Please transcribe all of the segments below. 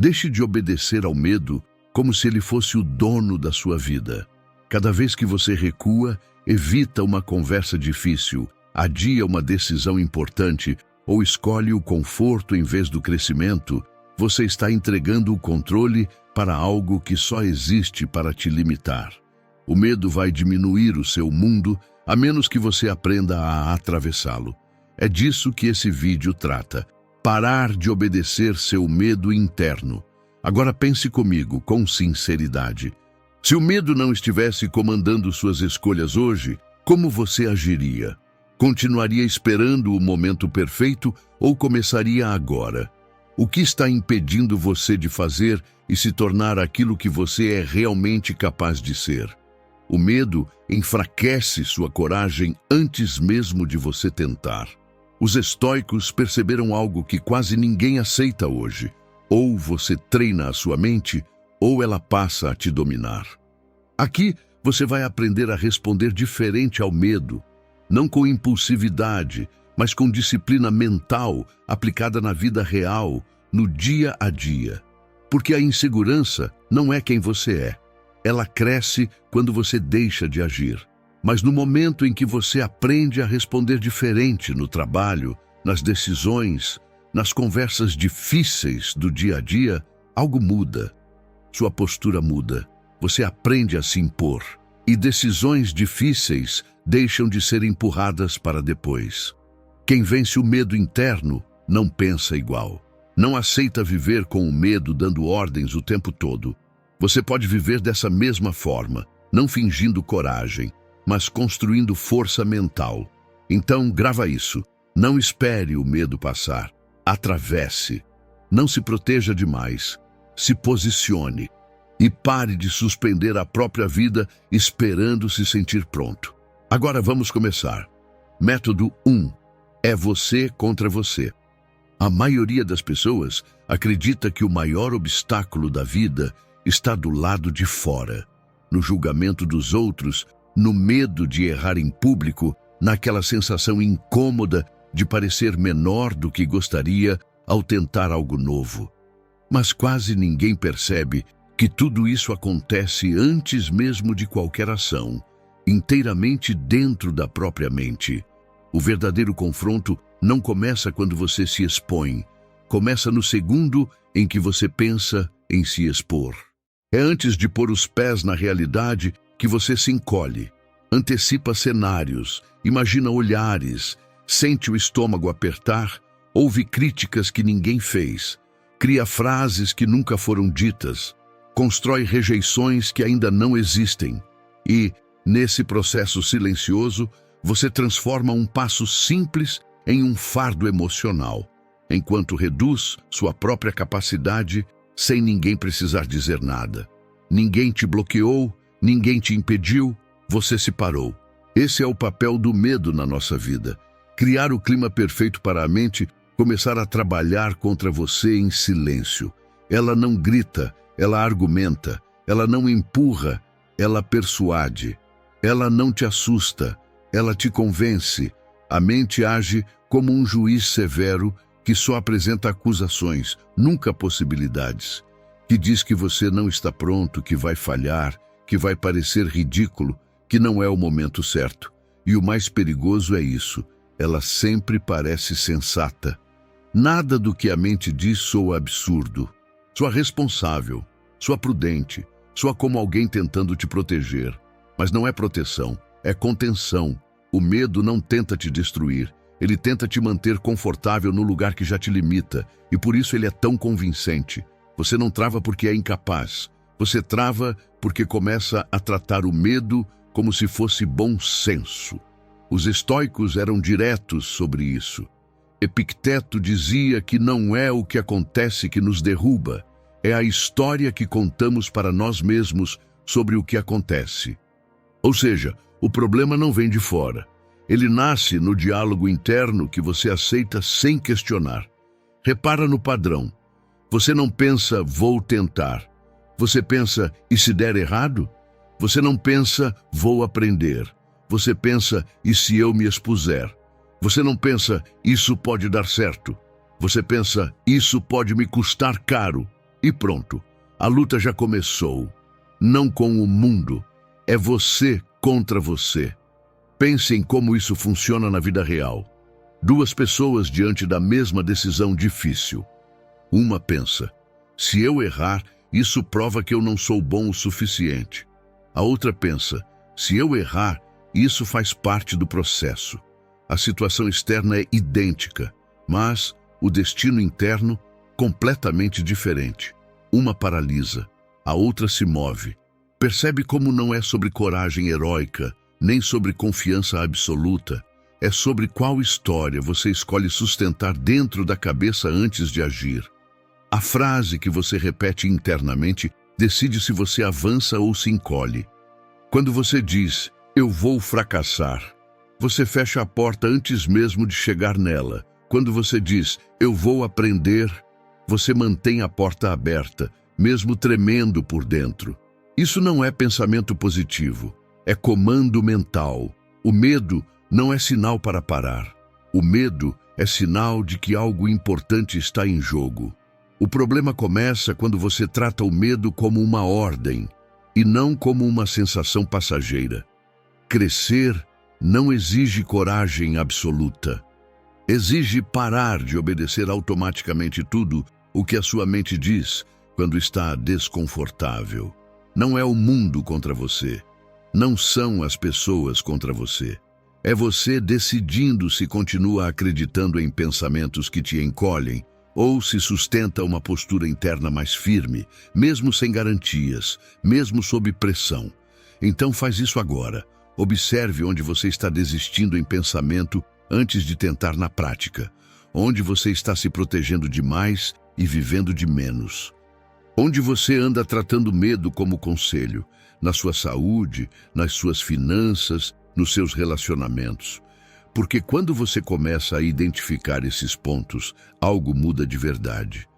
Deixe de obedecer ao medo como se ele fosse o dono da sua vida. Cada vez que você recua, evita uma conversa difícil, adia uma decisão importante ou escolhe o conforto em vez do crescimento, você está entregando o controle para algo que só existe para te limitar. O medo vai diminuir o seu mundo, a menos que você aprenda a atravessá-lo. É disso que esse vídeo trata. Parar de obedecer seu medo interno. Agora pense comigo, com sinceridade. Se o medo não estivesse comandando suas escolhas hoje, como você agiria? Continuaria esperando o momento perfeito ou começaria agora? O que está impedindo você de fazer e se tornar aquilo que você é realmente capaz de ser? O medo enfraquece sua coragem antes mesmo de você tentar. Os estoicos perceberam algo que quase ninguém aceita hoje. Ou você treina a sua mente, ou ela passa a te dominar. Aqui você vai aprender a responder diferente ao medo, não com impulsividade, mas com disciplina mental aplicada na vida real, no dia a dia. Porque a insegurança não é quem você é. Ela cresce quando você deixa de agir. Mas no momento em que você aprende a responder diferente no trabalho, nas decisões, nas conversas difíceis do dia a dia, algo muda. Sua postura muda. Você aprende a se impor. E decisões difíceis deixam de ser empurradas para depois. Quem vence o medo interno não pensa igual. Não aceita viver com o medo dando ordens o tempo todo. Você pode viver dessa mesma forma, não fingindo coragem, mas construindo força mental. Então, grava isso. Não espere o medo passar. Atravesse. Não se proteja demais. Se posicione. E pare de suspender a própria vida esperando se sentir pronto. Agora vamos começar. Método 1. É você contra você. A maioria das pessoas acredita que o maior obstáculo da vida está do lado de fora, no julgamento dos outros, no medo de errar em público, naquela sensação incômoda de parecer menor do que gostaria ao tentar algo novo. Mas quase ninguém percebe que tudo isso acontece antes mesmo de qualquer ação, inteiramente dentro da própria mente. O verdadeiro confronto não começa quando você se expõe, começa no segundo em que você pensa em se expor. É antes de pôr os pés na realidade que você se encolhe, antecipa cenários, imagina olhares, sente o estômago apertar, ouve críticas que ninguém fez, cria frases que nunca foram ditas, constrói rejeições que ainda não existem e, nesse processo silencioso, você transforma um passo simples em um fardo emocional, enquanto reduz sua própria capacidade sem ninguém precisar dizer nada. Ninguém te bloqueou, ninguém te impediu, você se parou. Esse é o papel do medo na nossa vida. Criar o clima perfeito para a mente, começar a trabalhar contra você em silêncio. Ela não grita, ela argumenta, ela não empurra, ela persuade. Ela não te assusta, ela te convence. A mente age como um juiz severo que só apresenta acusações, nunca possibilidades, que diz que você não está pronto, que vai falhar, que vai parecer ridículo, que não é o momento certo. E o mais perigoso é isso, ela sempre parece sensata. Nada do que a mente diz soa absurdo. Soa responsável, soa prudente, soa como alguém tentando te proteger. Mas não é proteção, é contenção. O medo não tenta te destruir, ele tenta te manter confortável no lugar que já te limita, e por isso ele é tão convincente. Você não trava porque é incapaz, você trava porque começa a tratar o medo como se fosse bom senso. Os estoicos eram diretos sobre isso. Epicteto dizia que não é o que acontece que nos derruba, é a história que contamos para nós mesmos sobre o que acontece. Ou seja, o problema não vem de fora. Ele nasce no diálogo interno que você aceita sem questionar. Repara no padrão. Você não pensa, vou tentar. Você pensa, e se der errado? Você não pensa, vou aprender. Você pensa, e se eu me expuser? Você não pensa, isso pode dar certo. Você pensa, isso pode me custar caro. E pronto, a luta já começou. Não com o mundo, é você contra você. Pense em como isso funciona na vida real. Duas pessoas diante da mesma decisão difícil. Uma pensa, se eu errar, isso prova que eu não sou bom o suficiente. A outra pensa, se eu errar, isso faz parte do processo. A situação externa é idêntica, mas o destino interno completamente diferente. Uma paralisa, a outra se move. Percebe como não é sobre coragem heróica, nem sobre confiança absoluta. É sobre qual história você escolhe sustentar dentro da cabeça antes de agir. A frase que você repete internamente decide se você avança ou se encolhe. Quando você diz, eu vou fracassar, você fecha a porta antes mesmo de chegar nela. Quando você diz, eu vou aprender, você mantém a porta aberta, mesmo tremendo por dentro. Isso não é pensamento positivo, é comando mental. O medo não é sinal para parar. O medo é sinal de que algo importante está em jogo. O problema começa quando você trata o medo como uma ordem e não como uma sensação passageira. Crescer não exige coragem absoluta. Exige parar de obedecer automaticamente tudo o que a sua mente diz quando está desconfortável. Não é o mundo contra você. Não são as pessoas contra você. É você decidindo se continua acreditando em pensamentos que te encolhem ou se sustenta uma postura interna mais firme, mesmo sem garantias, mesmo sob pressão. Então faz isso agora. Observe onde você está desistindo em pensamento antes de tentar na prática. Onde você está se protegendo demais e vivendo de menos. Onde você anda tratando medo como conselho, na sua saúde, nas suas finanças, nos seus relacionamentos. Porque quando você começa a identificar esses pontos, algo muda de verdade.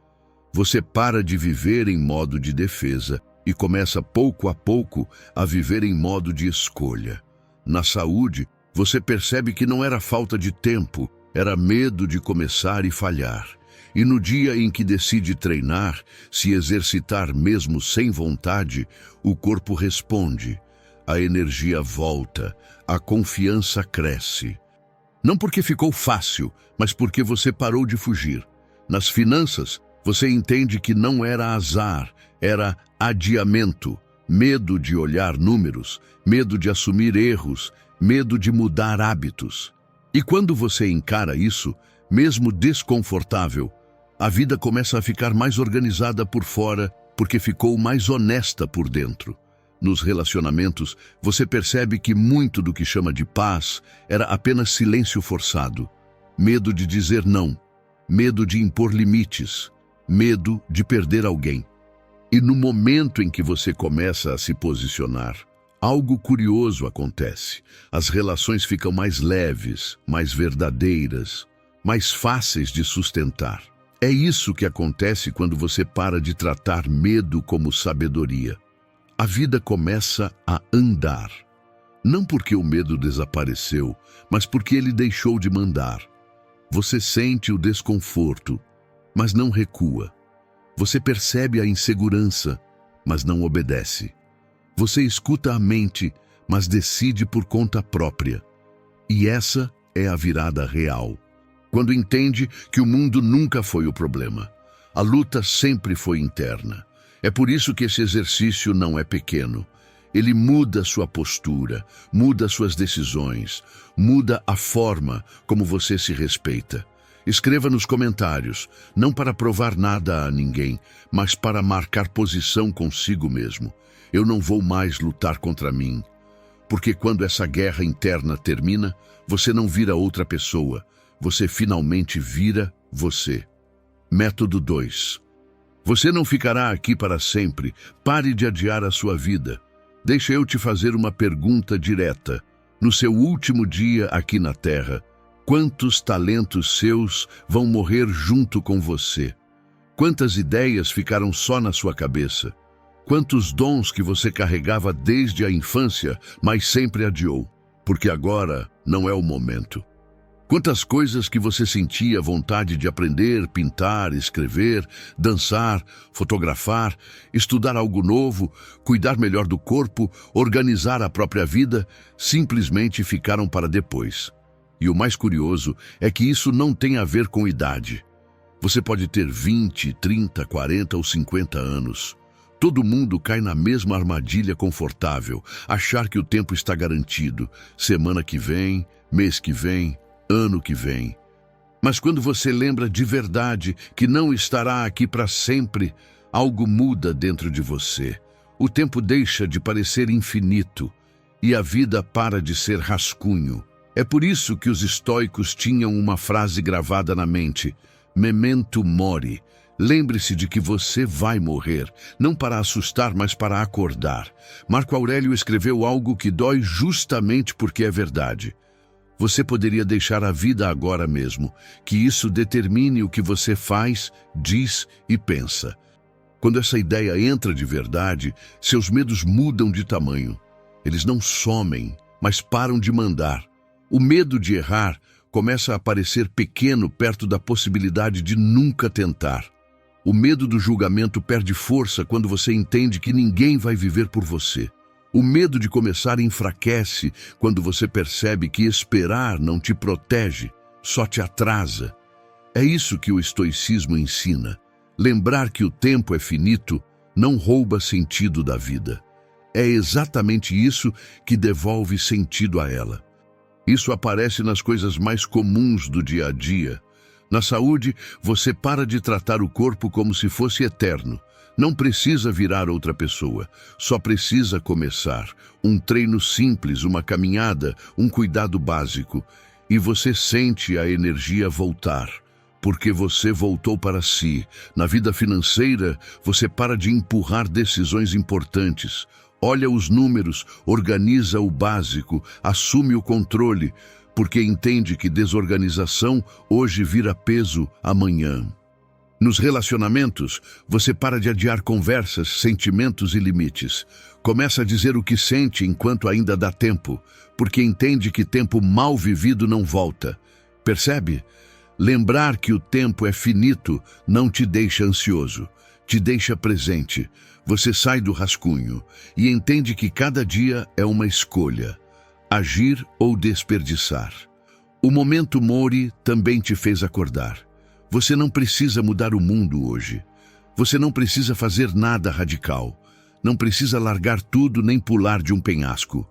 Você para de viver em modo de defesa e começa pouco a pouco a viver em modo de escolha. Na saúde, você percebe que não era falta de tempo, era medo de começar e falhar. E no dia em que decide treinar, se exercitar mesmo sem vontade, o corpo responde, a energia volta, a confiança cresce. Não porque ficou fácil, mas porque você parou de fugir. Nas finanças, você entende que não era azar, era adiamento, medo de olhar números, medo de assumir erros, medo de mudar hábitos. E quando você encara isso, mesmo desconfortável, a vida começa a ficar mais organizada por fora porque ficou mais honesta por dentro. Nos relacionamentos, você percebe que muito do que chama de paz era apenas silêncio forçado. Medo de dizer não, medo de impor limites, medo de perder alguém. E no momento em que você começa a se posicionar, algo curioso acontece. As relações ficam mais leves, mais verdadeiras, mais fáceis de sustentar. É isso que acontece quando você para de tratar medo como sabedoria. A vida começa a andar. Não porque o medo desapareceu, mas porque ele deixou de mandar. Você sente o desconforto, mas não recua. Você percebe a insegurança, mas não obedece. Você escuta a mente, mas decide por conta própria. E essa é a virada real. Quando entende que o mundo nunca foi o problema. A luta sempre foi interna. É por isso que esse exercício não é pequeno. Ele muda sua postura, muda suas decisões, muda a forma como você se respeita. Escreva nos comentários, não para provar nada a ninguém, mas para marcar posição consigo mesmo. Eu não vou mais lutar contra mim. Porque quando essa guerra interna termina, você não vira outra pessoa. Você finalmente vira você. Método 2. Você não ficará aqui para sempre. Pare de adiar a sua vida. Deixa eu te fazer uma pergunta direta. No seu último dia aqui na Terra, quantos talentos seus vão morrer junto com você? Quantas ideias ficaram só na sua cabeça? Quantos dons que você carregava desde a infância, mas sempre adiou? Porque agora não é o momento. Quantas coisas que você sentia vontade de aprender, pintar, escrever, dançar, fotografar, estudar algo novo, cuidar melhor do corpo, organizar a própria vida, simplesmente ficaram para depois. E o mais curioso é que isso não tem a ver com idade. Você pode ter 20, 30, 40 ou 50 anos. Todo mundo cai na mesma armadilha confortável, achar que o tempo está garantido, semana que vem, mês que vem, ano que vem. Mas quando você lembra de verdade que não estará aqui para sempre, algo muda dentro de você. O tempo deixa de parecer infinito e a vida para de ser rascunho. É por isso que os estoicos tinham uma frase gravada na mente: Memento mori. Lembre-se de que você vai morrer, não para assustar, mas para acordar. Marco Aurélio escreveu algo que dói justamente porque é verdade. Você poderia deixar a vida agora mesmo, que isso determine o que você faz, diz e pensa. Quando essa ideia entra de verdade, seus medos mudam de tamanho. Eles não somem, mas param de mandar. O medo de errar começa a parecer pequeno perto da possibilidade de nunca tentar. O medo do julgamento perde força quando você entende que ninguém vai viver por você. O medo de começar enfraquece quando você percebe que esperar não te protege, só te atrasa. É isso que o estoicismo ensina. Lembrar que o tempo é finito não rouba sentido da vida. É exatamente isso que devolve sentido a ela. Isso aparece nas coisas mais comuns do dia a dia. Na saúde, você para de tratar o corpo como se fosse eterno. Não precisa virar outra pessoa, só precisa começar. Um treino simples, uma caminhada, um cuidado básico. E você sente a energia voltar, porque você voltou para si. Na vida financeira, você para de empurrar decisões importantes. Olha os números, organiza o básico, assume o controle, porque entende que desorganização hoje vira peso amanhã. Nos relacionamentos, você para de adiar conversas, sentimentos e limites. Começa a dizer o que sente enquanto ainda dá tempo, porque entende que tempo mal vivido não volta. Percebe? Lembrar que o tempo é finito não te deixa ansioso, te deixa presente. Você sai do rascunho e entende que cada dia é uma escolha, agir ou desperdiçar. O momento Mori também te fez acordar. Você não precisa mudar o mundo hoje. Você não precisa fazer nada radical. Não precisa largar tudo nem pular de um penhasco.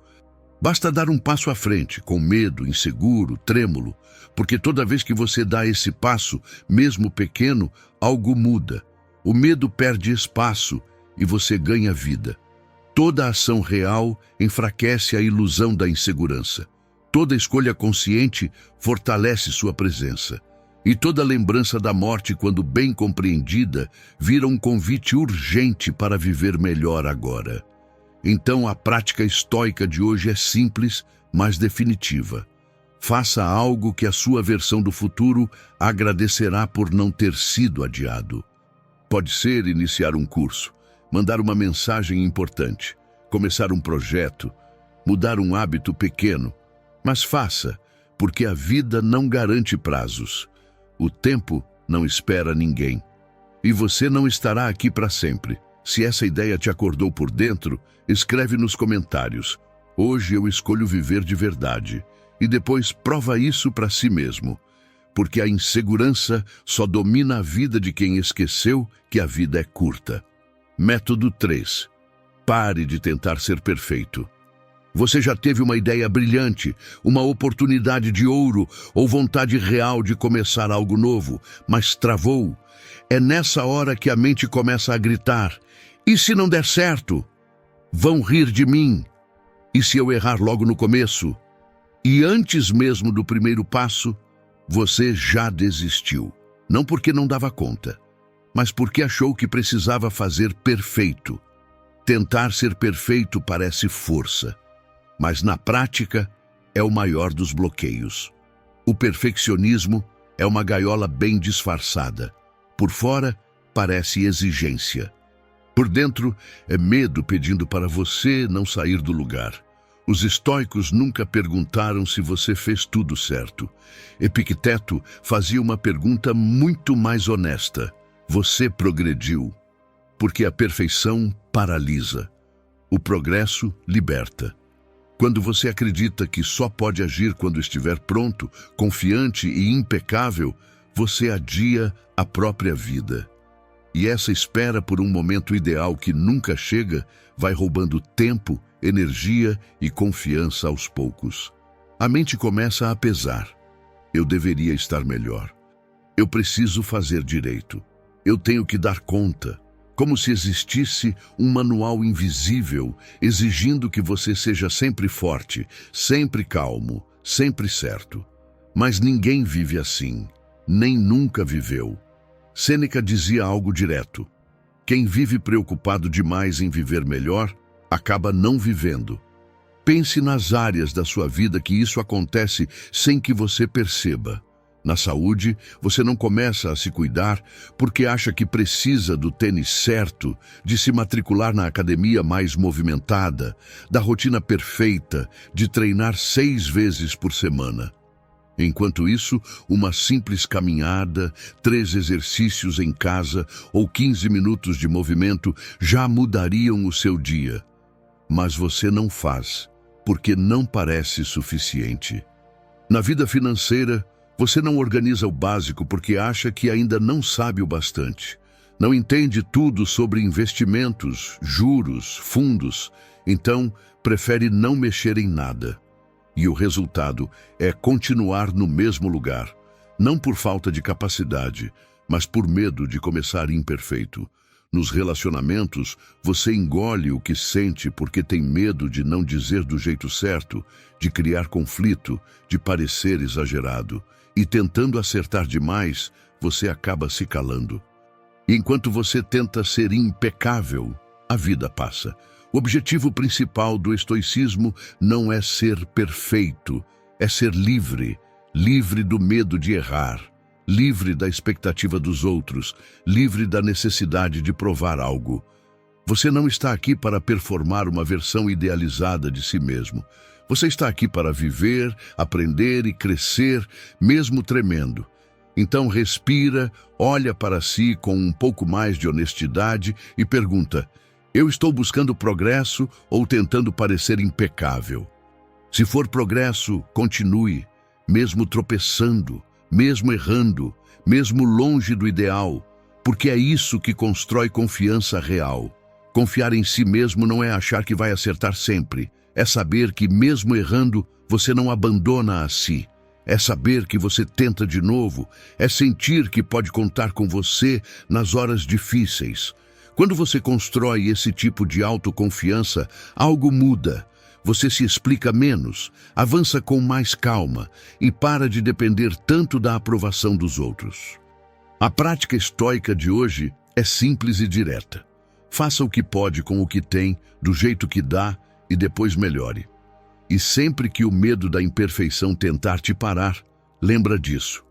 Basta dar um passo à frente, com medo, inseguro, trêmulo, porque toda vez que você dá esse passo, mesmo pequeno, algo muda. O medo perde espaço e você ganha vida. Toda ação real enfraquece a ilusão da insegurança. Toda escolha consciente fortalece sua presença. E toda lembrança da morte, quando bem compreendida, vira um convite urgente para viver melhor agora. Então a prática estoica de hoje é simples, mas definitiva. Faça algo que a sua versão do futuro agradecerá por não ter sido adiado. Pode ser iniciar um curso, mandar uma mensagem importante, começar um projeto, mudar um hábito pequeno. Mas faça, porque a vida não garante prazos. O tempo não espera ninguém. E você não estará aqui para sempre. Se essa ideia te acordou por dentro, escreve nos comentários: hoje eu escolho viver de verdade. E depois prova isso para si mesmo. Porque a insegurança só domina a vida de quem esqueceu que a vida é curta. Método 3. Pare de tentar ser perfeito. Você já teve uma ideia brilhante, uma oportunidade de ouro ou vontade real de começar algo novo, mas travou. É nessa hora que a mente começa a gritar: e se não der certo? Vão rir de mim. E se eu errar logo no começo? E antes mesmo do primeiro passo, você já desistiu. Não porque não dava conta, mas porque achou que precisava fazer perfeito. Tentar ser perfeito parece força, mas na prática é o maior dos bloqueios. O perfeccionismo é uma gaiola bem disfarçada. Por fora, parece exigência. Por dentro, é medo pedindo para você não sair do lugar. Os estoicos nunca perguntaram se você fez tudo certo. Epicteto fazia uma pergunta muito mais honesta. Você progrediu? Porque a perfeição paralisa. O progresso liberta. Quando você acredita que só pode agir quando estiver pronto, confiante e impecável, você adia a própria vida. E essa espera por um momento ideal que nunca chega vai roubando tempo, energia e confiança aos poucos. A mente começa a pesar. Eu deveria estar melhor. Eu preciso fazer direito. Eu tenho que dar conta. Como se existisse um manual invisível exigindo que você seja sempre forte, sempre calmo, sempre certo. Mas ninguém vive assim, nem nunca viveu. Sêneca dizia algo direto. Quem vive preocupado demais em viver melhor, acaba não vivendo. Pense nas áreas da sua vida que isso acontece sem que você perceba. Na saúde, você não começa a se cuidar porque acha que precisa do tênis certo, de se matricular na academia mais movimentada, da rotina perfeita, de treinar 6 vezes por semana. Enquanto isso, uma simples caminhada, 3 exercícios em casa ou 15 minutos de movimento já mudariam o seu dia. Mas você não faz, porque não parece suficiente. Na vida financeira, você não organiza o básico porque acha que ainda não sabe o bastante. Não entende tudo sobre investimentos, juros, fundos, então prefere não mexer em nada. E o resultado é continuar no mesmo lugar, não por falta de capacidade, mas por medo de começar imperfeito. Nos relacionamentos, você engole o que sente porque tem medo de não dizer do jeito certo, de criar conflito, de parecer exagerado. E tentando acertar demais, você acaba se calando. Enquanto você tenta ser impecável, a vida passa. O objetivo principal do estoicismo não é ser perfeito, é ser livre, livre do medo de errar, livre da expectativa dos outros, livre da necessidade de provar algo. Você não está aqui para performar uma versão idealizada de si mesmo. Você está aqui para viver, aprender e crescer, mesmo tremendo. Então respira, olha para si com um pouco mais de honestidade e pergunta: eu estou buscando progresso ou tentando parecer impecável? Se for progresso, continue, mesmo tropeçando, mesmo errando, mesmo longe do ideal, porque é isso que constrói confiança real. Confiar em si mesmo não é achar que vai acertar sempre. É saber que, mesmo errando, você não abandona a si. É saber que você tenta de novo. É sentir que pode contar com você nas horas difíceis. Quando você constrói esse tipo de autoconfiança, algo muda. Você se explica menos, avança com mais calma e para de depender tanto da aprovação dos outros. A prática estoica de hoje é simples e direta. Faça o que pode com o que tem, do jeito que dá, e depois melhore. E sempre que o medo da imperfeição tentar te parar, lembra disso.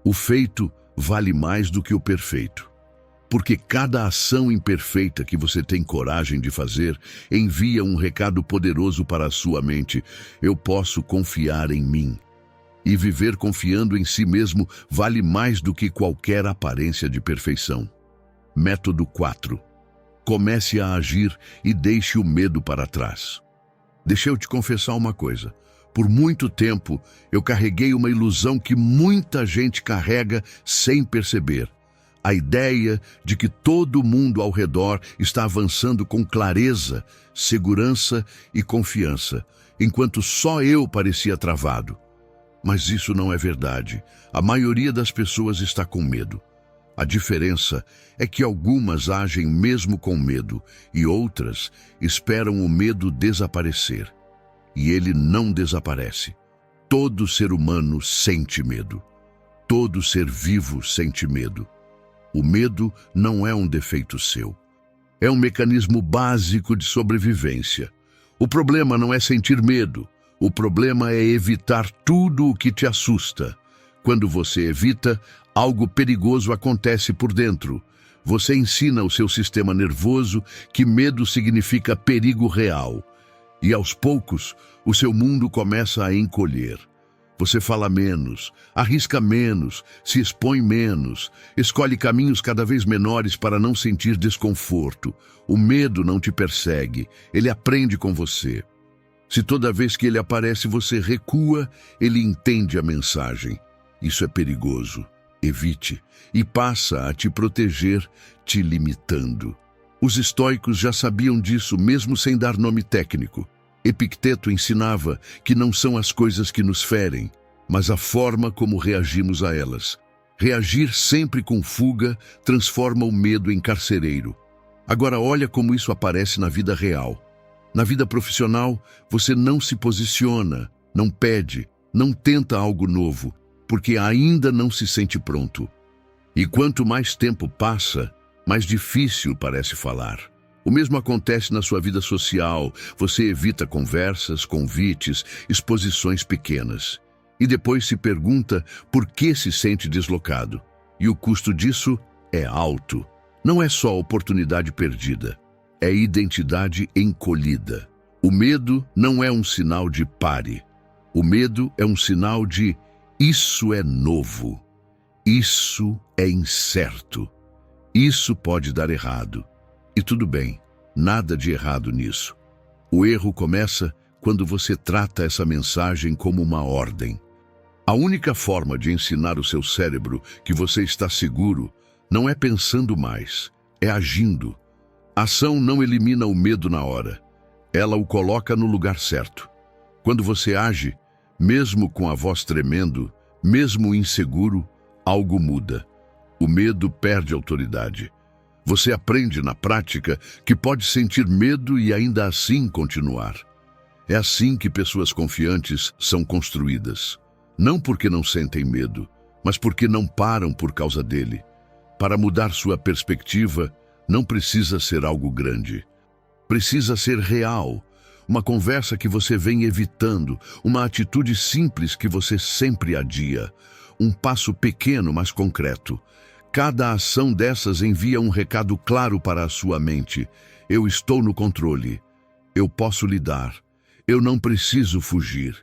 O feito vale mais do que o perfeito. Porque cada ação imperfeita que você tem coragem de fazer envia um recado poderoso para a sua mente: eu posso confiar em mim. E viver confiando em si mesmo vale mais do que qualquer aparência de perfeição. Método 4. Comece a agir e deixe o medo para trás. Deixa eu te confessar uma coisa. Por muito tempo, eu carreguei uma ilusão que muita gente carrega sem perceber. A ideia de que todo mundo ao redor está avançando com clareza, segurança e confiança, enquanto só eu parecia travado. Mas isso não é verdade. A maioria das pessoas está com medo. A diferença é que algumas agem mesmo com medo e outras esperam o medo desaparecer. E ele não desaparece. Todo ser humano sente medo. Todo ser vivo sente medo. O medo não é um defeito seu. É um mecanismo básico de sobrevivência. O problema não é sentir medo. O problema é evitar tudo o que te assusta. Quando você evita, algo perigoso acontece por dentro. Você ensina o seu sistema nervoso que medo significa perigo real. E aos poucos, o seu mundo começa a encolher. Você fala menos, arrisca menos, se expõe menos, escolhe caminhos cada vez menores para não sentir desconforto. O medo não te persegue, ele aprende com você. Se toda vez que ele aparece você recua, ele entende a mensagem. Isso é perigoso. Evite e passa a te proteger, te limitando. Os estoicos já sabiam disso mesmo sem dar nome técnico. Epicteto ensinava que não são as coisas que nos ferem, mas a forma como reagimos a elas. Reagir sempre com fuga transforma o medo em carcereiro. Agora olha como isso aparece na vida real. Na vida profissional, você não se posiciona, não pede, não tenta algo novo, porque ainda não se sente pronto. E quanto mais tempo passa, mais difícil parece falar. O mesmo acontece na sua vida social. Você evita conversas, convites, exposições pequenas. E depois se pergunta por que se sente deslocado. E o custo disso é alto. Não é só oportunidade perdida, é identidade encolhida. O medo não é um sinal de pare. O medo é um sinal de isso é novo, isso é incerto, isso pode dar errado. E tudo bem, nada de errado nisso. O erro começa quando você trata essa mensagem como uma ordem. A única forma de ensinar o seu cérebro que você está seguro não é pensando mais, é agindo. A ação não elimina o medo na hora, ela o coloca no lugar certo. Quando você age, mesmo com a voz tremendo, mesmo inseguro, algo muda. O medo perde autoridade. Você aprende na prática que pode sentir medo e ainda assim continuar. É assim que pessoas confiantes são construídas. Não porque não sentem medo, mas porque não param por causa dele. Para mudar sua perspectiva, não precisa ser algo grande. Precisa ser real. Uma conversa que você vem evitando, uma atitude simples que você sempre adia, um passo pequeno, mas concreto. Cada ação dessas envia um recado claro para a sua mente. Eu estou no controle. Eu posso lidar. Eu não preciso fugir.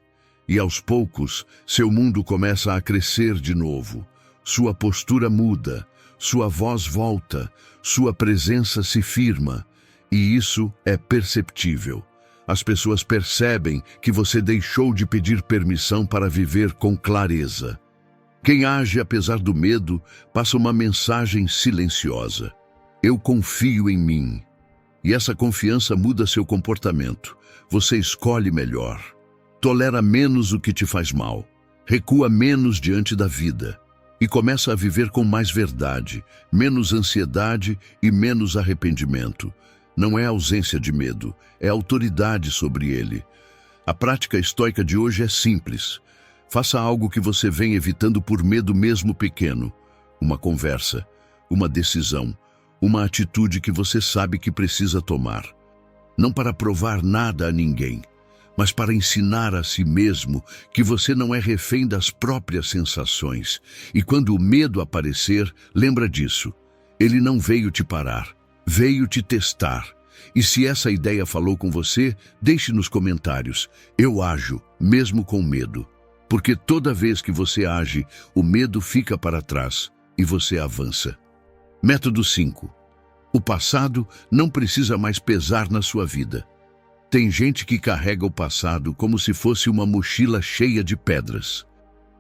E aos poucos, seu mundo começa a crescer de novo. Sua postura muda, sua voz volta, sua presença se firma. E isso é perceptível. As pessoas percebem que você deixou de pedir permissão para viver com clareza. Quem age apesar do medo passa uma mensagem silenciosa. Eu confio em mim. E essa confiança muda seu comportamento. Você escolhe melhor. Tolera menos o que te faz mal. Recua menos diante da vida. E começa a viver com mais verdade, menos ansiedade e menos arrependimento. Não é ausência de medo, é autoridade sobre ele. A prática estoica de hoje é simples. Faça algo que você vem evitando por medo mesmo pequeno. Uma conversa, uma decisão, uma atitude que você sabe que precisa tomar. Não para provar nada a ninguém, mas para ensinar a si mesmo que você não é refém das próprias sensações. E quando o medo aparecer, lembra disso. Ele não veio te parar, veio te testar. E se essa ideia falou com você, deixe nos comentários. Eu ajo, mesmo com medo. Porque toda vez que você age, o medo fica para trás e você avança. Método 5. O passado não precisa mais pesar na sua vida. Tem gente que carrega o passado como se fosse uma mochila cheia de pedras.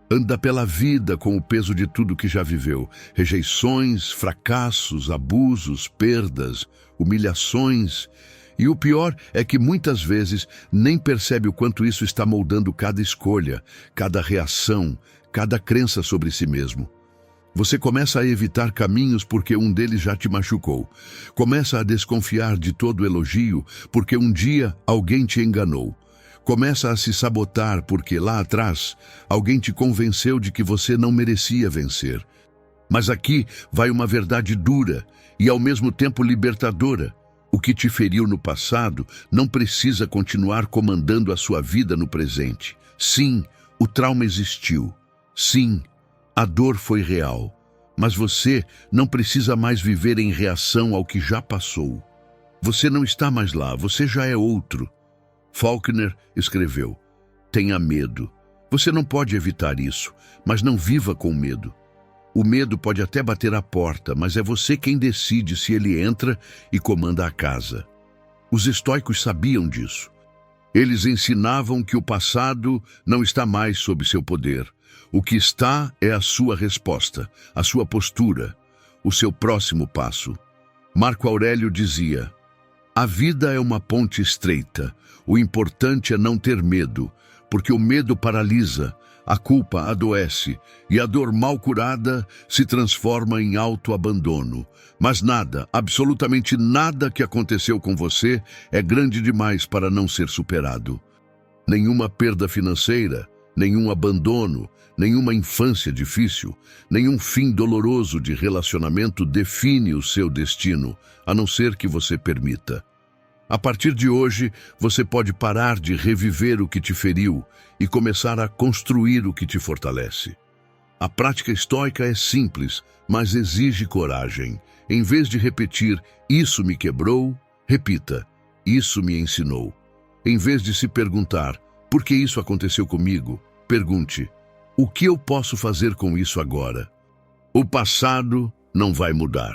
Anda pela vida com o peso de tudo que já viveu. Rejeições, fracassos, abusos, perdas, humilhações. E o pior é que muitas vezes nem percebe o quanto isso está moldando cada escolha, cada reação, cada crença sobre si mesmo. Você começa a evitar caminhos porque um deles já te machucou. Começa a desconfiar de todo elogio porque um dia alguém te enganou. Começa a se sabotar porque lá atrás alguém te convenceu de que você não merecia vencer. Mas aqui vai uma verdade dura e ao mesmo tempo libertadora. O que te feriu no passado não precisa continuar comandando a sua vida no presente. Sim, o trauma existiu. Sim, a dor foi real. Mas você não precisa mais viver em reação ao que já passou. Você não está mais lá, você já é outro. Faulkner escreveu: tenha medo. Você não pode evitar isso, mas não viva com medo. O medo pode até bater à porta, mas é você quem decide se ele entra e comanda a casa. Os estoicos sabiam disso. Eles ensinavam que o passado não está mais sob seu poder. O que está é a sua resposta, a sua postura, o seu próximo passo. Marco Aurélio dizia: a vida é uma ponte estreita. O importante é não ter medo, porque o medo paralisa, a culpa adoece e a dor mal curada se transforma em autoabandono. Mas nada, absolutamente nada que aconteceu com você é grande demais para não ser superado. Nenhuma perda financeira, nenhum abandono, nenhuma infância difícil, nenhum fim doloroso de relacionamento define o seu destino, a não ser que você permita. A partir de hoje, você pode parar de reviver o que te feriu e começar a construir o que te fortalece. A prática estoica é simples, mas exige coragem. Em vez de repetir, isso me quebrou, repita, isso me ensinou. Em vez de se perguntar, por que isso aconteceu comigo, pergunte, o que eu posso fazer com isso agora? O passado não vai mudar,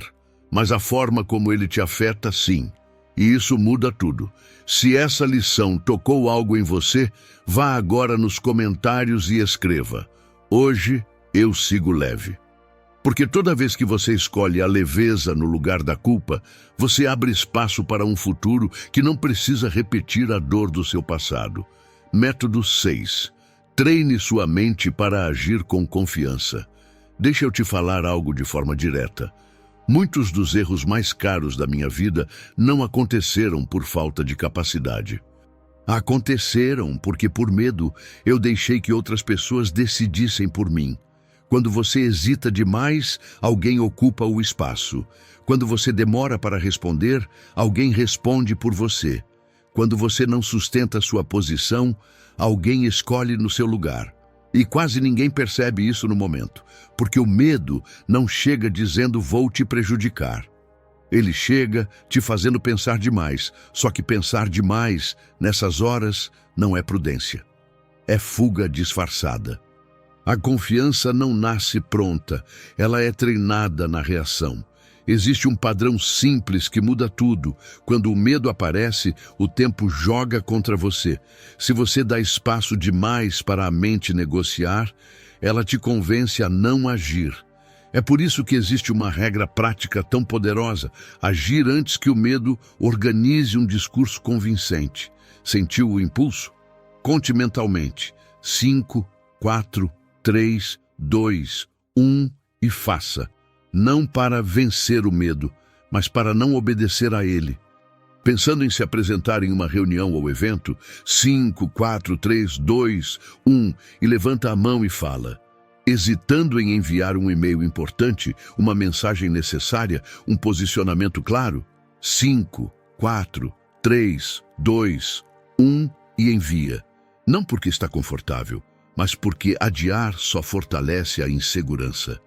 mas a forma como ele te afeta, sim. E isso muda tudo. Se essa lição tocou algo em você, vá agora nos comentários e escreva: hoje eu sigo leve. Porque toda vez que você escolhe a leveza no lugar da culpa, você abre espaço para um futuro que não precisa repetir a dor do seu passado. Método 6. Treine sua mente para agir com confiança. Deixa eu te falar algo de forma direta. Muitos dos erros mais caros da minha vida não aconteceram por falta de capacidade. Aconteceram porque, por medo, eu deixei que outras pessoas decidissem por mim. Quando você hesita demais, alguém ocupa o espaço. Quando você demora para responder, alguém responde por você. Quando você não sustenta sua posição, alguém escolhe no seu lugar. E quase ninguém percebe isso no momento, porque o medo não chega dizendo vou te prejudicar. Ele chega te fazendo pensar demais, só que pensar demais, nessas horas, não é prudência. É fuga disfarçada. A confiança não nasce pronta, ela é treinada na reação. Existe um padrão simples que muda tudo. Quando o medo aparece, o tempo joga contra você. Se você dá espaço demais para a mente negociar, ela te convence a não agir. É por isso que existe uma regra prática tão poderosa: agir antes que o medo organize um discurso convincente. Sentiu o impulso? Conte mentalmente. 5, 4, 3, 2, 1 e faça. Não para vencer o medo, mas para não obedecer a ele. Pensando em se apresentar em uma reunião ou evento, 5, 4, 3, 2, 1 e levanta a mão e fala. Hesitando em enviar um e-mail importante, uma mensagem necessária, um posicionamento claro? 5, 4, 3, 2, 1 e envia. Não porque está confortável, mas porque adiar só fortalece a insegurança.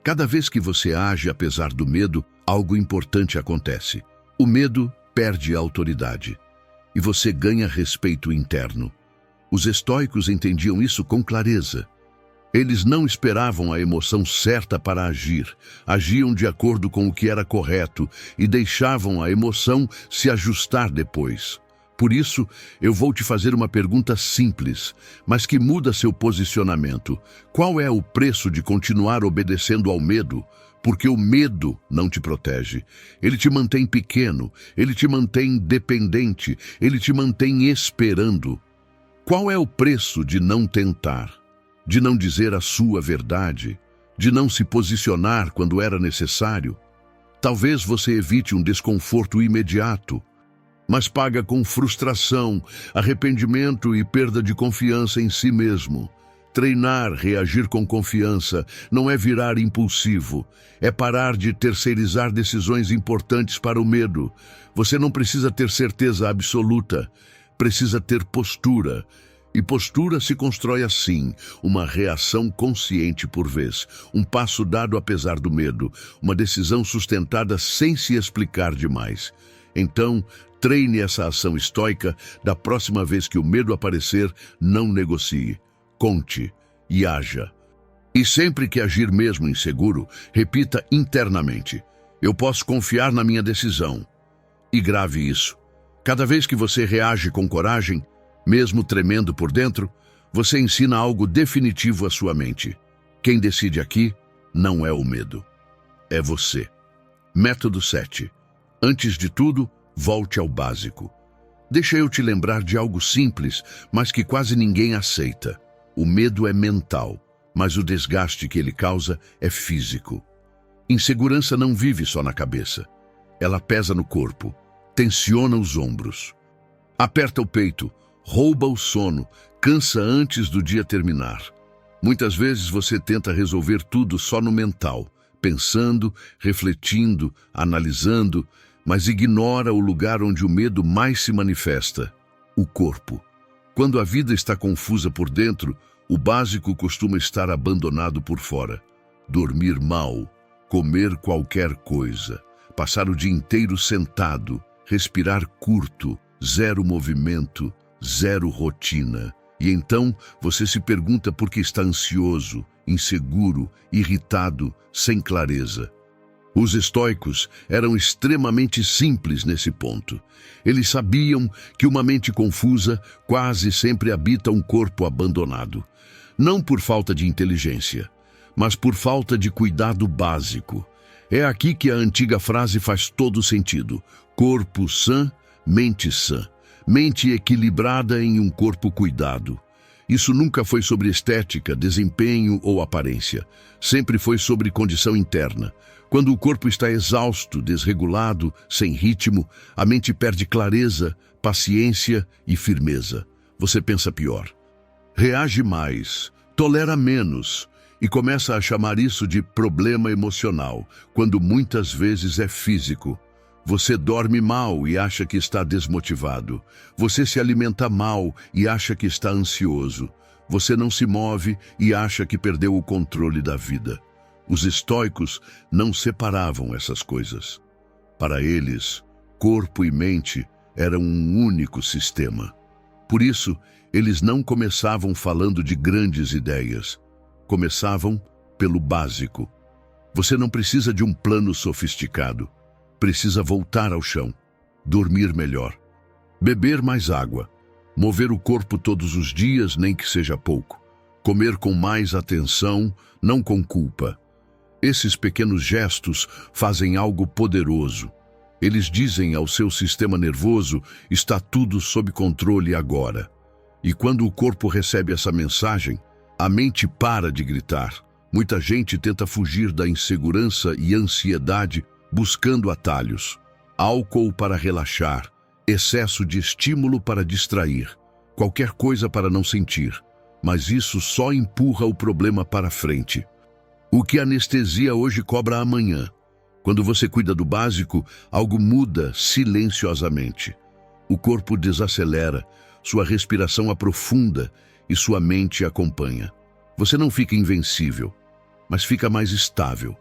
Cada vez que você age apesar do medo, algo importante acontece. O medo perde a autoridade e você ganha respeito interno. Os estoicos entendiam isso com clareza. Eles não esperavam a emoção certa para agir, agiam de acordo com o que era correto e deixavam a emoção se ajustar depois. Por isso, eu vou te fazer uma pergunta simples, mas que muda seu posicionamento. Qual é o preço de continuar obedecendo ao medo? Porque o medo não te protege. Ele te mantém pequeno, ele te mantém dependente, ele te mantém esperando. Qual é o preço de não tentar, de não dizer a sua verdade, de não se posicionar quando era necessário? Talvez você evite um desconforto imediato, mas paga com frustração, arrependimento e perda de confiança em si mesmo. Treinar, reagir com confiança, não é virar impulsivo, é parar de terceirizar decisões importantes para o medo. Você não precisa ter certeza absoluta, precisa ter postura. E postura se constrói assim, uma reação consciente por vez, um passo dado apesar do medo, uma decisão sustentada sem se explicar demais. Então, treine essa ação estoica. Da próxima vez que o medo aparecer, não negocie. Conte e haja. E sempre que agir mesmo inseguro, repita internamente: eu posso confiar na minha decisão. E grave isso. Cada vez que você reage com coragem, mesmo tremendo por dentro, você ensina algo definitivo à sua mente. Quem decide aqui não é o medo, é você. Método 7. Antes de tudo, volte ao básico. Deixa eu te lembrar de algo simples, mas que quase ninguém aceita. O medo é mental, mas o desgaste que ele causa é físico. Insegurança não vive só na cabeça. Ela pesa no corpo, tensiona os ombros, aperta o peito, rouba o sono, cansa antes do dia terminar. Muitas vezes você tenta resolver tudo só no mental, pensando, refletindo, analisando, mas ignora o lugar onde o medo mais se manifesta: o corpo. Quando a vida está confusa por dentro, o básico costuma estar abandonado por fora. Dormir mal, comer qualquer coisa, passar o dia inteiro sentado, respirar curto, zero movimento, zero rotina. E então você se pergunta por que está ansioso, inseguro, irritado, sem clareza. Os estoicos eram extremamente simples nesse ponto. Eles sabiam que uma mente confusa quase sempre habita um corpo abandonado. Não por falta de inteligência, mas por falta de cuidado básico. É aqui que a antiga frase faz todo sentido: corpo sã, mente sã. Mente equilibrada em um corpo cuidado. Isso nunca foi sobre estética, desempenho ou aparência. Sempre foi sobre condição interna. Quando o corpo está exausto, desregulado, sem ritmo, a mente perde clareza, paciência e firmeza. Você pensa pior, reage mais, tolera menos e começa a chamar isso de problema emocional, quando muitas vezes é físico. Você dorme mal e acha que está desmotivado. Você se alimenta mal e acha que está ansioso. Você não se move e acha que perdeu o controle da vida. Os estoicos não separavam essas coisas. Para eles, corpo e mente eram um único sistema. Por isso, eles não começavam falando de grandes ideias. Começavam pelo básico. Você não precisa de um plano sofisticado. Precisa voltar ao chão, dormir melhor, beber mais água, mover o corpo todos os dias, nem que seja pouco, comer com mais atenção, não com culpa. Esses pequenos gestos fazem algo poderoso. Eles dizem ao seu sistema nervoso: está tudo sob controle agora. E quando o corpo recebe essa mensagem, a mente para de gritar. Muita gente tenta fugir da insegurança e ansiedade buscando atalhos, álcool para relaxar, excesso de estímulo para distrair, qualquer coisa para não sentir, mas isso só empurra o problema para frente. O que a anestesia hoje cobra amanhã. Quando você cuida do básico, algo muda silenciosamente. O corpo desacelera, sua respiração aprofunda e sua mente acompanha. Você não fica invencível, mas fica mais estável.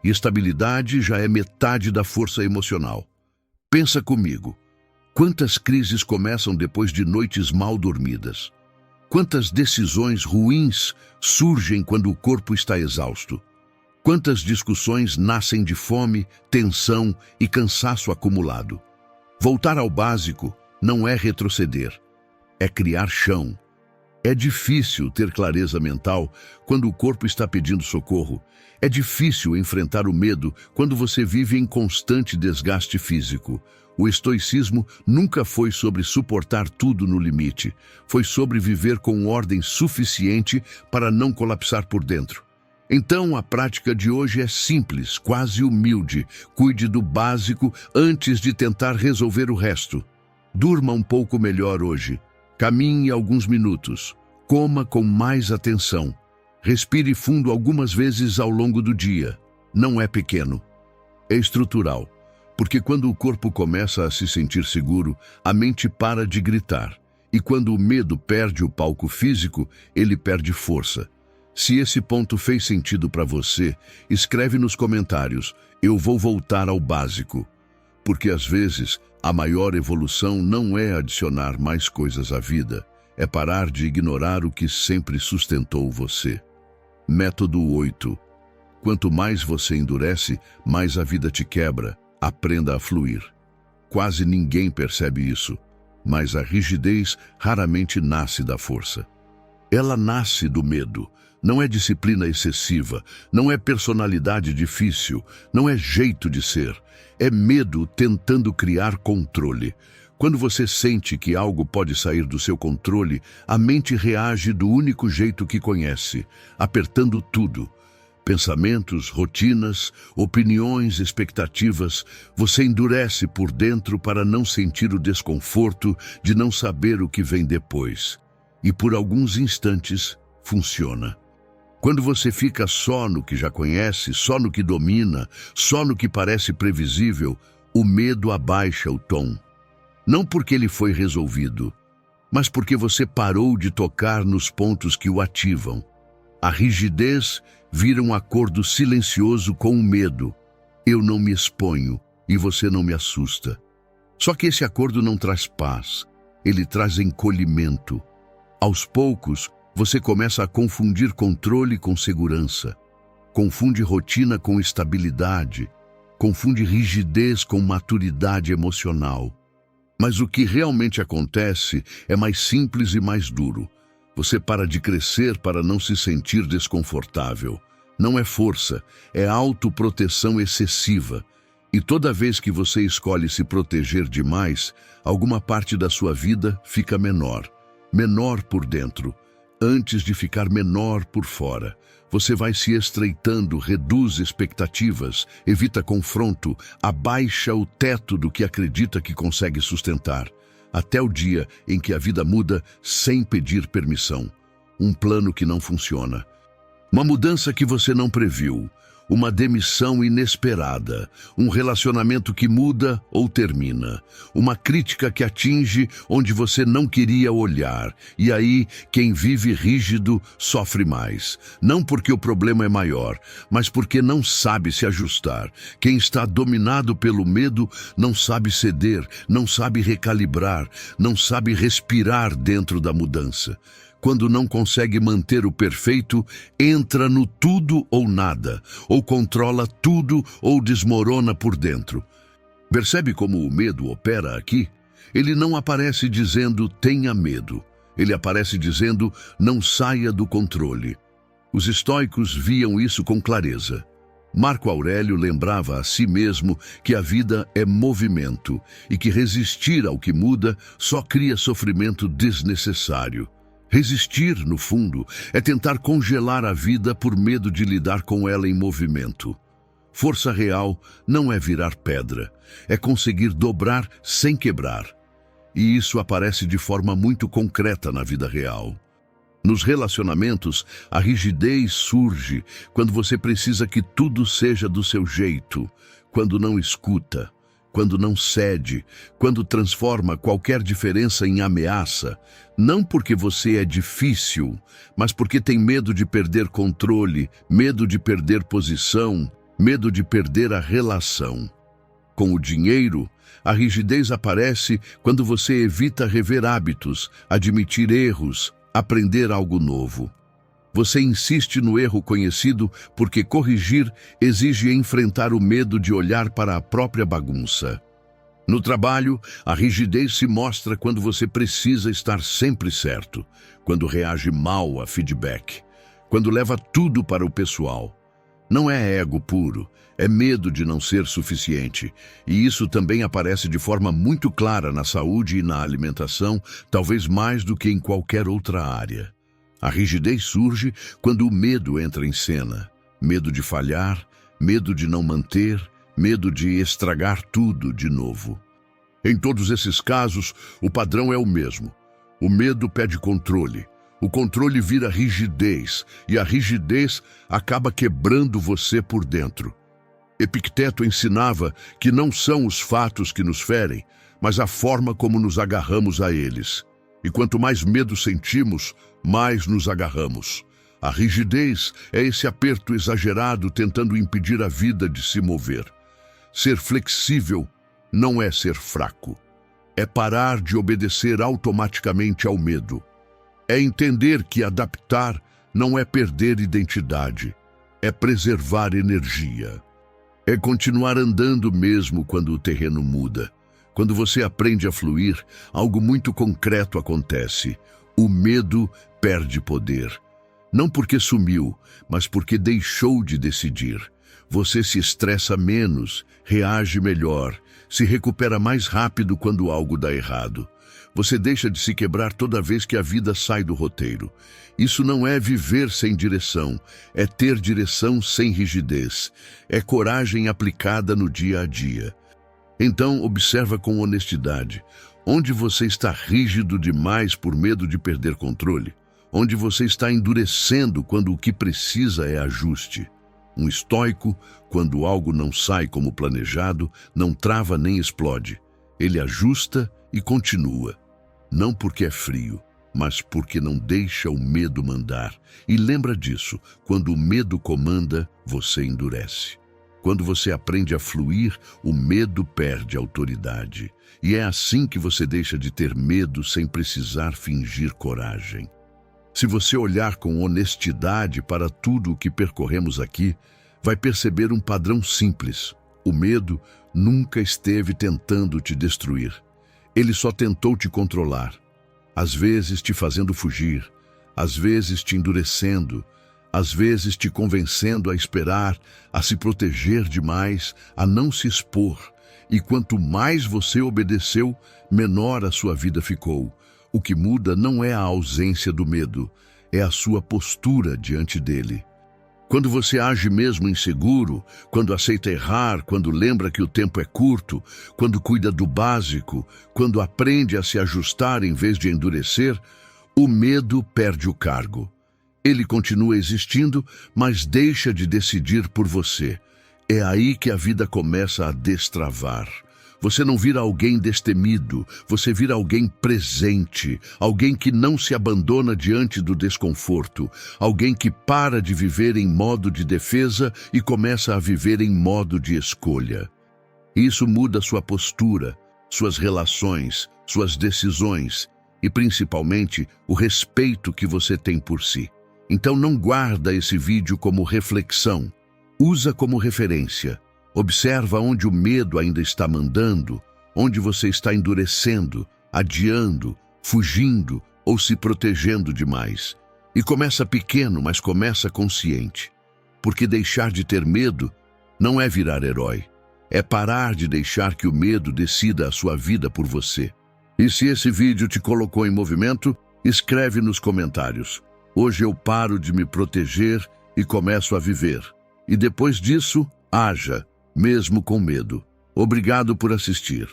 E estabilidade já é metade da força emocional. Pensa comigo. Quantas crises começam depois de noites mal dormidas? Quantas decisões ruins surgem quando o corpo está exausto? Quantas discussões nascem de fome, tensão e cansaço acumulado? Voltar ao básico não é retroceder, é criar chão. É difícil ter clareza mental quando o corpo está pedindo socorro. É difícil enfrentar o medo quando você vive em constante desgaste físico. O estoicismo nunca foi sobre suportar tudo no limite. Foi sobre viver com ordem suficiente para não colapsar por dentro. Então, a prática de hoje é simples, quase humilde. Cuide do básico antes de tentar resolver o resto. Durma um pouco melhor hoje. Caminhe alguns minutos. Coma com mais atenção. Respire fundo algumas vezes ao longo do dia. Não é pequeno. É estrutural. Porque quando o corpo começa a se sentir seguro, a mente para de gritar. E quando o medo perde o palco físico, ele perde força. Se esse ponto fez sentido para você, escreve nos comentários: eu vou voltar ao básico. Porque às vezes a maior evolução não é adicionar mais coisas à vida, é parar de ignorar o que sempre sustentou você. Método 8. Quanto mais você endurece, mais a vida te quebra. Aprenda a fluir. Quase ninguém percebe isso, mas a rigidez raramente nasce da força. Ela nasce do medo. Não é disciplina excessiva, não é personalidade difícil, não é jeito de ser. É medo tentando criar controle. Quando você sente que algo pode sair do seu controle, a mente reage do único jeito que conhece, apertando tudo. Pensamentos, rotinas, opiniões, expectativas, você endurece por dentro para não sentir o desconforto de não saber o que vem depois. E por alguns instantes, funciona. Quando você fica só no que já conhece, só no que domina, só no que parece previsível, o medo abaixa o tom. Não porque ele foi resolvido, mas porque você parou de tocar nos pontos que o ativam. A rigidez vira um acordo silencioso com o medo. Eu não me exponho e você não me assusta. Só que esse acordo não traz paz, ele traz encolhimento. Aos poucos, você começa a confundir controle com segurança, confunde rotina com estabilidade, confunde rigidez com maturidade emocional. Mas o que realmente acontece é mais simples e mais duro. Você para de crescer para não se sentir desconfortável. Não é força, é autoproteção excessiva. E toda vez que você escolhe se proteger demais, alguma parte da sua vida fica menor. Menor por dentro, antes de ficar menor por fora. Você vai se estreitando, reduz expectativas, evita confronto, abaixa o teto do que acredita que consegue sustentar, até o dia em que a vida muda sem pedir permissão. Um plano que não funciona. Uma mudança que você não previu. Uma demissão inesperada, um relacionamento que muda ou termina, uma crítica que atinge onde você não queria olhar, e aí quem vive rígido sofre mais. Não porque o problema é maior, mas porque não sabe se ajustar. Quem está dominado pelo medo não sabe ceder, não sabe recalibrar, não sabe respirar dentro da mudança. Quando não consegue manter o perfeito, entra no tudo ou nada, ou controla tudo ou desmorona por dentro. Percebe como o medo opera aqui? Ele não aparece dizendo tenha medo. Ele aparece dizendo não saia do controle. Os estoicos viam isso com clareza. Marco Aurélio lembrava a si mesmo que a vida é movimento e que resistir ao que muda só cria sofrimento desnecessário. Resistir, no fundo, é tentar congelar a vida por medo de lidar com ela em movimento. Força real não é virar pedra, é conseguir dobrar sem quebrar. E isso aparece de forma muito concreta na vida real. Nos relacionamentos, a rigidez surge quando você precisa que tudo seja do seu jeito, quando não escuta, quando não cede, quando transforma qualquer diferença em ameaça, não porque você é difícil, mas porque tem medo de perder controle, medo de perder posição, medo de perder a relação. Com o dinheiro, a rigidez aparece quando você evita rever hábitos, admitir erros, aprender algo novo. Você insiste no erro conhecido porque corrigir exige enfrentar o medo de olhar para a própria bagunça. No trabalho, a rigidez se mostra quando você precisa estar sempre certo, quando reage mal a feedback, quando leva tudo para o pessoal. Não é ego puro, é medo de não ser suficiente. E isso também aparece de forma muito clara na saúde e na alimentação, talvez mais do que em qualquer outra área. A rigidez surge quando o medo entra em cena. Medo de falhar, medo de não manter, medo de estragar tudo de novo. Em todos esses casos, o padrão é o mesmo. O medo pede controle. O controle vira rigidez, e a rigidez acaba quebrando você por dentro. Epicteto ensinava que não são os fatos que nos ferem, mas a forma como nos agarramos a eles. E quanto mais medo sentimos, mais nos agarramos. A rigidez é esse aperto exagerado tentando impedir a vida de se mover. Ser flexível não é ser fraco. É parar de obedecer automaticamente ao medo. É entender que adaptar não é perder identidade, é preservar energia. É continuar andando mesmo quando o terreno muda. Quando você aprende a fluir, algo muito concreto acontece. O medo perde poder. Não porque sumiu, mas porque deixou de decidir. Você se estressa menos, reage melhor, se recupera mais rápido quando algo dá errado. Você deixa de se quebrar toda vez que a vida sai do roteiro. Isso não é viver sem direção, é ter direção sem rigidez. É coragem aplicada no dia a dia. Então, observa com honestidade. Onde você está rígido demais por medo de perder controle? Onde você está endurecendo quando o que precisa é ajuste? Um estoico, quando algo não sai como planejado, não trava nem explode. Ele ajusta e continua. Não porque é frio, mas porque não deixa o medo mandar. E lembra disso, quando o medo comanda, você endurece. Quando você aprende a fluir, o medo perde autoridade. E é assim que você deixa de ter medo sem precisar fingir coragem. Se você olhar com honestidade para tudo o que percorremos aqui, vai perceber um padrão simples. O medo nunca esteve tentando te destruir. Ele só tentou te controlar. Às vezes te fazendo fugir, às vezes te endurecendo, às vezes te convencendo a esperar, a se proteger demais, a não se expor. E quanto mais você obedeceu, menor a sua vida ficou. O que muda não é a ausência do medo, é a sua postura diante dele. Quando você age mesmo inseguro, quando aceita errar, quando lembra que o tempo é curto, quando cuida do básico, quando aprende a se ajustar em vez de endurecer, o medo perde o cargo. Ele continua existindo, mas deixa de decidir por você. É aí que a vida começa a destravar. Você não vira alguém destemido, você vira alguém presente, alguém que não se abandona diante do desconforto, alguém que para de viver em modo de defesa e começa a viver em modo de escolha. Isso muda sua postura, suas relações, suas decisões e, principalmente, o respeito que você tem por si. Então não guarda esse vídeo como reflexão, usa como referência. Observa onde o medo ainda está mandando, onde você está endurecendo, adiando, fugindo ou se protegendo demais. E começa pequeno, mas começa consciente. Porque deixar de ter medo não é virar herói. É parar de deixar que o medo decida a sua vida por você. E se esse vídeo te colocou em movimento, escreve nos comentários. Hoje eu paro de me proteger e começo a viver. E depois disso, haja. Mesmo com medo. Obrigado por assistir.